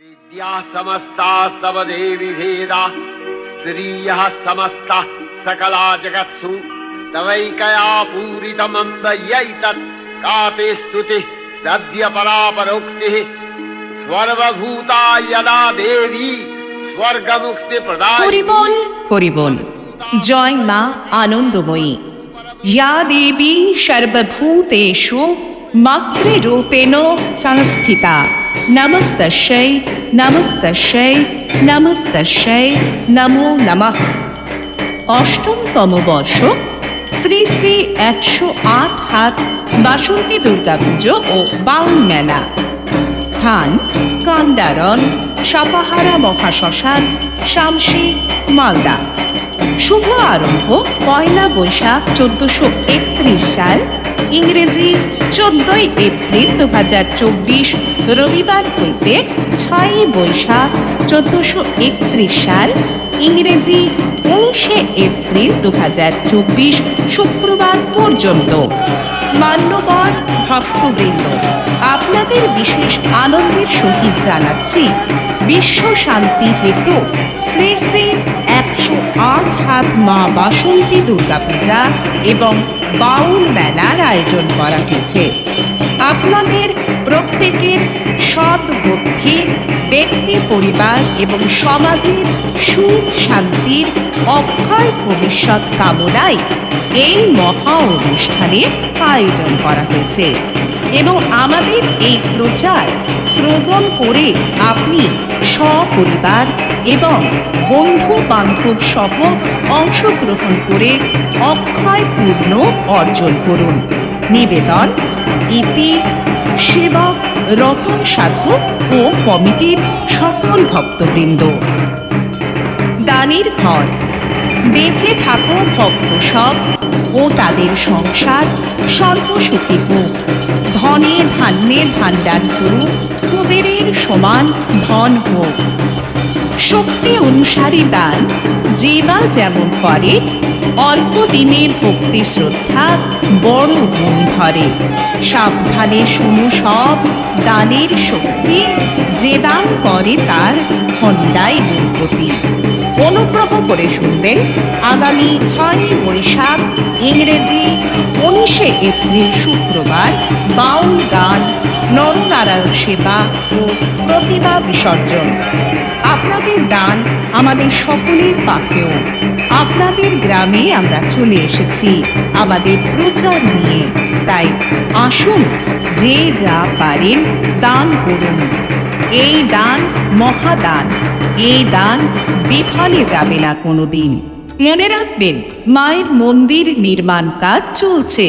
विद्या समस्ता सबदेवी भेदा श्रियः समस्ता सकला जगत्सु तवैकया पूरितमम्बयैतत् काते स्तुतिः सद्य परापरोक्तिः सर्वभूता यदा देवी स्वर्गमुक्ति प्रदाय হরিবোল হরিবোল। জয় মা আনন্দময়ী। ইয়া দেবী সর্বভূতেষু মাতৃরূপেণ সংস্থিতা। নমস্তস্যৈ নমস্তস্যৈ নমস্তস্যৈ নমো নমঃ। অষ্টমতম বর্ষ শ্রী শ্রী 108 হাত বাসন্তী দুর্গাপুজো ও বাউল মেলা। স্থান কান্ডারন সাপাহারা মহাশ্মশান, শামসি, মালদা। শুভ আরম্ভ 1 বৈশাখ 1431 সাল, ইংরেজি 14 এপ্রিল 2024 রবিবার হইতে 6 বৈশাখ 1431 সাল, ইংরেজি 19 এপ্রিল 2024 শুক্রবার পর্যন্ত। মান্যবর ভক্তবৃন্দ, আপনাদের বিশেষ আনন্দের সহিত জানাচ্ছি বিশ্ব শান্তি হেতু শ্রী শ্রী 108 হাত মা বাসন্তী দুর্গাপূজা এবং বাউল মেলার আয়োজন করা হয়েছে। আপনাদের প্রত্যেকের সৎ বুদ্ধি, ব্যক্তি, পরিবার এবং সমাজের সুখ শান্তির অক্ষয় ভবিষ্যৎ কামনায় এই মহা অনুষ্ঠানের আয়োজন করা হয়েছে এবং আমাদের এই প্রচার শ্রবণ করে আপনি সপরিবার এবং বন্ধু বান্ধব সহ অংশগ্রহণ করে অক্ষয় পূর্ণ অর্জন করুন। নিবেদন ইতি সেবক রতন সাধক ও কমিটির সকল ভক্তবৃন্দ। দানের ঘর। বেঁচে থাকো ভক্ত সব ও তাদের সংসার সর্বসুখী হোক। ধনে ধান্যে ভাণ্ডার করুক, কুবেরের সমান ধন হোক। শক্তি অনুসারী দান যে বা যেমন করে, অল্প দিনের ভক্তি শ্রদ্ধা বড় গুণ ধরে। সাবধানে শুনো সব দানের শক্তি, যে দান করে তার খণ্ডায় দুর্গতি। অনুগ্রহ করে শুনবেন আগামী 6 বৈশাখ ইংরেজি 19 এপ্রিল শুক্রবার বাউল গান, নরনারায়ণ সেবা ও প্রতিমা বিসর্জন। আপনাদের দান আমাদের সকলের পাথেয়। আপনাদের গ্রামে আমরা চলে এসেছি আমাদের প্রচার নিয়ে, তাই আসুন যে যা পারেন দান করুন। এই দান মহাদান, এই দান বিফলে যাবে না কোনোদিন। মনে রাখবেন, মায়ের মন্দির নির্মাণ কাজ চলছে।